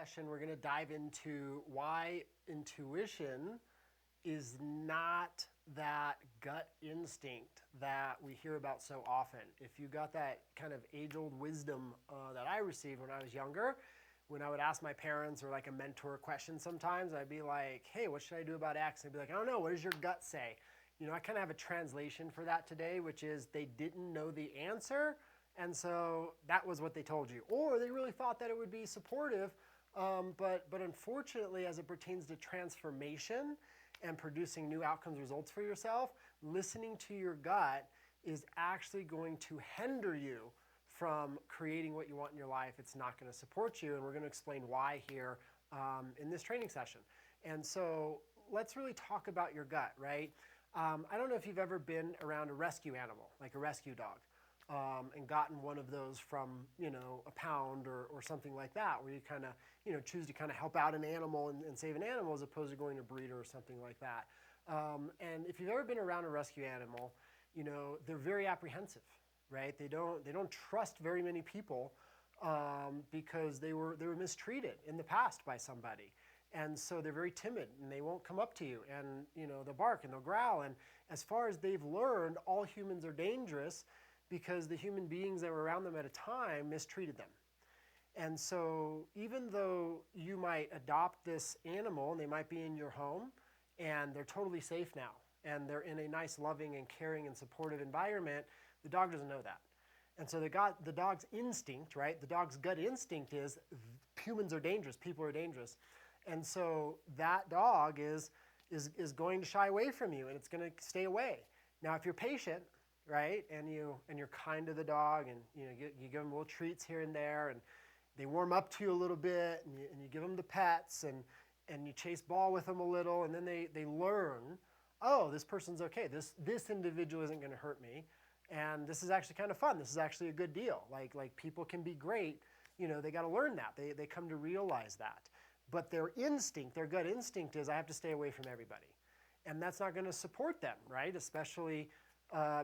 session, we're going to dive into why intuition is not that gut instinct that we hear about so often. If you got that kind of age-old wisdom that I received when I was younger, when I would ask my parents or like a mentor a question sometimes, I'd be like, hey, what should I do about X? And they'd be like, I don't know, what does your gut say? You know, I kind of have a translation for that today, which is they didn't know the answer, and so that was what they told you. Or they really thought that it would be supportive, but unfortunately, as it pertains to transformation and producing new outcomes, results for yourself, listening to your gut is actually going to hinder you from creating what you want in your life. It's not going to support you, and we're going to explain why here in this training session. And so let's really talk about your gut, right? I don't know if you've ever been around a rescue animal, like a rescue dog, and gotten one of those from, you know, a pound or something like that, where you kind of, you know, choose to kind of help out an animal and save an animal as opposed to going to a breeder or something like that. And if you've ever been around a rescue animal, you know, they're very apprehensive, right? They don't trust very many people because they were mistreated in the past by somebody. And so they're very timid and they won't come up to you, and you know, they'll bark and they'll growl. And as far as they've learned, all humans are dangerous because the human beings that were around them at a time mistreated them. And so even though you might adopt this animal and they might be in your home and they're totally safe now and they're in a nice, loving and caring and supportive environment, the dog doesn't know that. And so the dog's instinct, right? The dog's gut instinct is humans are dangerous, people are dangerous. And so that dog is going to shy away from you, and it's going to stay away. Now, if you're patient, right, and you're kind to the dog, and you know you give them little treats here and there, and they warm up to you a little bit, and you give them the pets, and you chase ball with them a little, and then they learn, oh, this person's okay. This individual isn't going to hurt me, and this is actually kind of fun. This is actually a good deal. Like people can be great. You know, they got to learn that. They come to realize that. But their instinct, their gut instinct is, I have to stay away from everybody. And that's not going to support them, right? Especially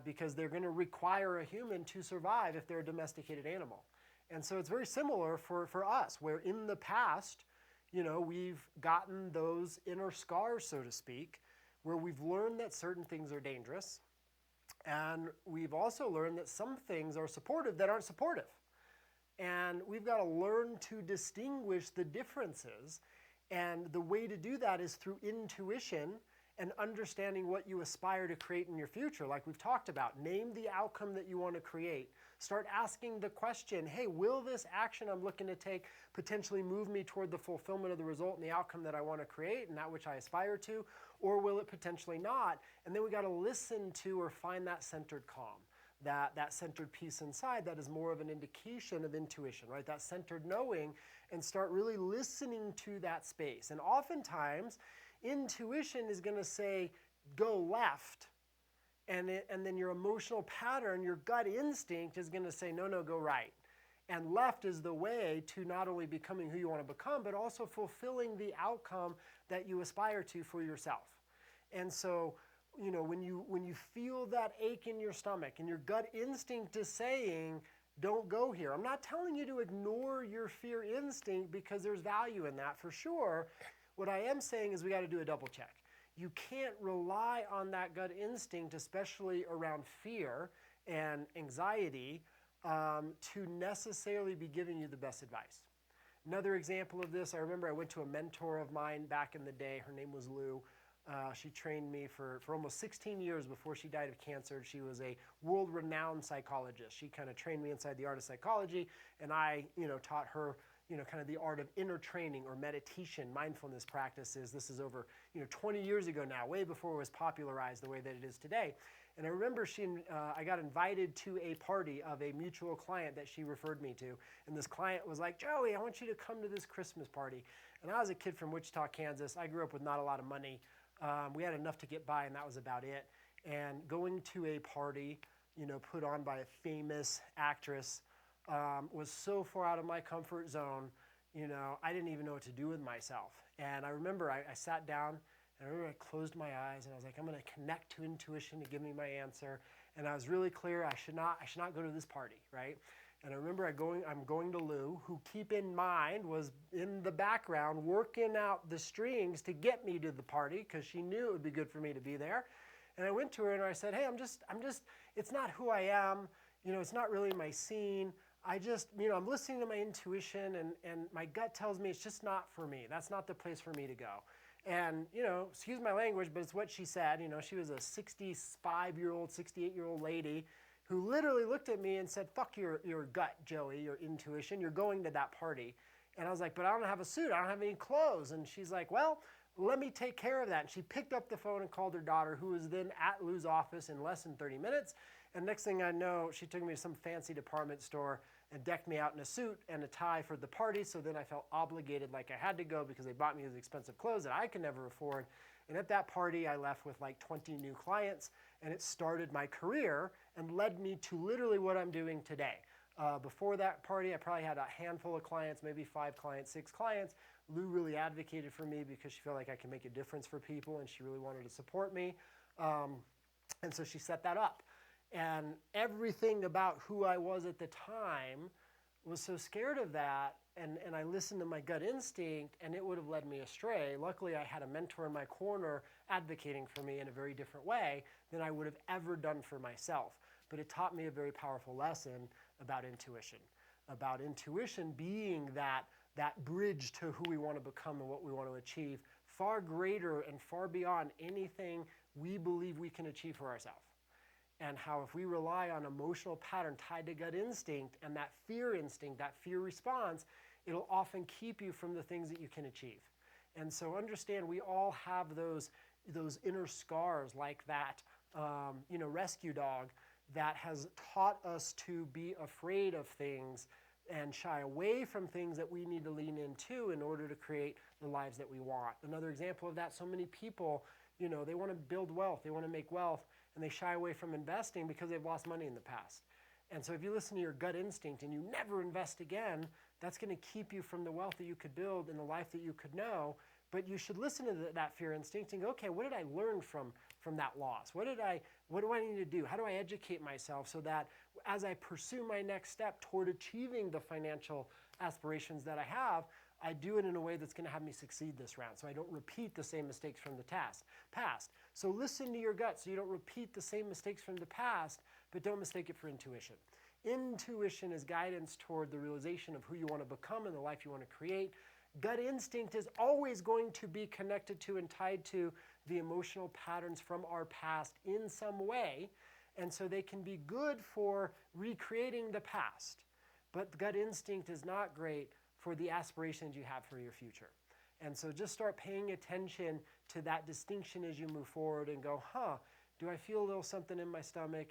because they're going to require a human to survive if they're a domesticated animal. And so it's very similar for us, where in the past, you know, we've gotten those inner scars, so to speak, where we've learned that certain things are dangerous. And we've also learned that some things are supportive that aren't supportive. And we've got to learn to distinguish the differences. And the way to do that is through intuition and understanding what you aspire to create in your future, like we've talked about. Name the outcome that you want to create. Start asking the question, hey, will this action I'm looking to take potentially move me toward the fulfillment of the result and the outcome that I want to create and that which I aspire to, or will it potentially not? And then we got to listen to or find that centered calm. That centered piece inside that is more of an indication of intuition, right? That centered knowing, and start really listening to that space. And oftentimes, intuition is going to say, go left. And then your emotional pattern, your gut instinct is going to say, no, go right. And left is the way to not only becoming who you want to become, but also fulfilling the outcome that you aspire to for yourself. And so, you know, when you feel that ache in your stomach and your gut instinct is saying, don't go here. I'm not telling you to ignore your fear instinct, because there's value in that for sure. What I am saying is we got to do a double check. You can't rely on that gut instinct, especially around fear and anxiety, to necessarily be giving you the best advice. Another example of this, I remember I went to a mentor of mine back in the day. Her name was Lou. She trained me for almost 16 years before she died of cancer. She was a world-renowned psychologist. She kind of trained me inside the art of psychology, and I, you know, taught her, you know, kind of the art of inner training or meditation, mindfulness practices. This is over, you know, 20 years ago now, way before it was popularized the way that it is today. And I remember I got invited to a party of a mutual client that she referred me to. And this client was like, Joey, I want you to come to this Christmas party. And I was a kid from Wichita, Kansas. I grew up with not a lot of money. We had enough to get by, and that was about it. And going to a party, you know, put on by a famous actress was so far out of my comfort zone, you know, I didn't even know what to do with myself. And I remember I sat down, and I remember I closed my eyes, and I was like, I'm going to connect to intuition to give me my answer. And I was really clear, I should not go to this party, right? And I remember I'm going to Lou, who, keep in mind, was in the background working out the strings to get me to the party because she knew it would be good for me to be there. And I went to her and I said, hey, I'm just, it's not who I am. It's not really my scene. I'm listening to my intuition and my gut tells me it's just not for me. That's not the place for me to go. And, excuse my language, but it's what she said. She was a 65-year-old, 68-year-old lady who literally looked at me and said, fuck your gut, Joey, your intuition. You're going to that party. And I was like, but I don't have a suit. I don't have any clothes. And she's like, well, let me take care of that. And she picked up the phone and called her daughter, who was then at Lou's office in less than 30 minutes. And next thing I know, she took me to some fancy department store and decked me out in a suit and a tie for the party. So then I felt obligated, like I had to go because they bought me these expensive clothes that I could never afford. And at that party, I left with like 20 new clients, and it started my career and led me to literally what I'm doing today. Before that party, I probably had a handful of clients, maybe 5 clients, 6 clients. Lou really advocated for me because she felt like I could make a difference for people, and she really wanted to support me. And so she set that up. And everything about who I was at the time was so scared of that, and I listened to my gut instinct, and it would have led me astray. Luckily, I had a mentor in my corner advocating for me in a very different way than I would have ever done for myself. But it taught me a very powerful lesson about intuition being that bridge to who we want to become and what we want to achieve, far greater and far beyond anything we believe we can achieve for ourselves. And how if we rely on emotional pattern tied to gut instinct and that fear instinct, that fear response, it'll often keep you from the things that you can achieve. And so understand we all have those inner scars, like that rescue dog that has taught us to be afraid of things and shy away from things that we need to lean into in order to create the lives that we want. Another example of that, so many people, they want to build wealth, they want to make wealth, and they shy away from investing because they've lost money in the past. And so if you listen to your gut instinct and you never invest again, that's going to keep you from the wealth that you could build and the life that you could know. But you should listen to that fear instinct and go, okay, what did I learn from that loss? What do I need to do? How do I educate myself so that as I pursue my next step toward achieving the financial aspirations that I have, I do it in a way that's going to have me succeed this round, so I don't repeat the same mistakes from the past. So listen to your gut so you don't repeat the same mistakes from the past, but don't mistake it for intuition. Intuition is guidance toward the realization of who you want to become and the life you want to create. Gut instinct is always going to be connected to and tied to the emotional patterns from our past in some way, and so they can be good for recreating the past. But gut instinct is not great for the aspirations you have for your future. And so just start paying attention to that distinction as you move forward and go, do I feel a little something in my stomach?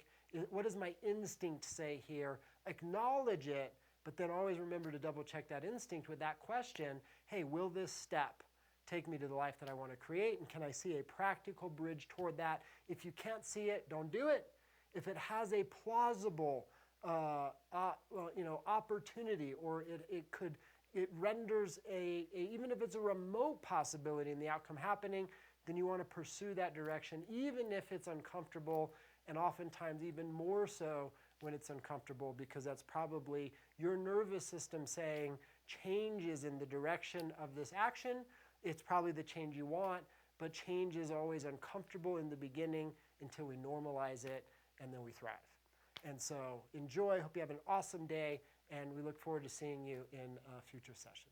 What does my instinct say here? Acknowledge it, but then always remember to double check that instinct with that question, hey, will this step take me to the life that I want to create? And can I see a practical bridge toward that? If you can't see it, don't do it. If it has a plausible opportunity, or it renders even if it's a remote possibility in the outcome happening, then you want to pursue that direction, even if it's uncomfortable, and oftentimes even more so when it's uncomfortable, because that's probably your nervous system saying change is in the direction of this action. It's probably the change you want, but change is always uncomfortable in the beginning until we normalize it, and then we thrive. And so enjoy. Hope you have an awesome day, and we look forward to seeing you in a future session.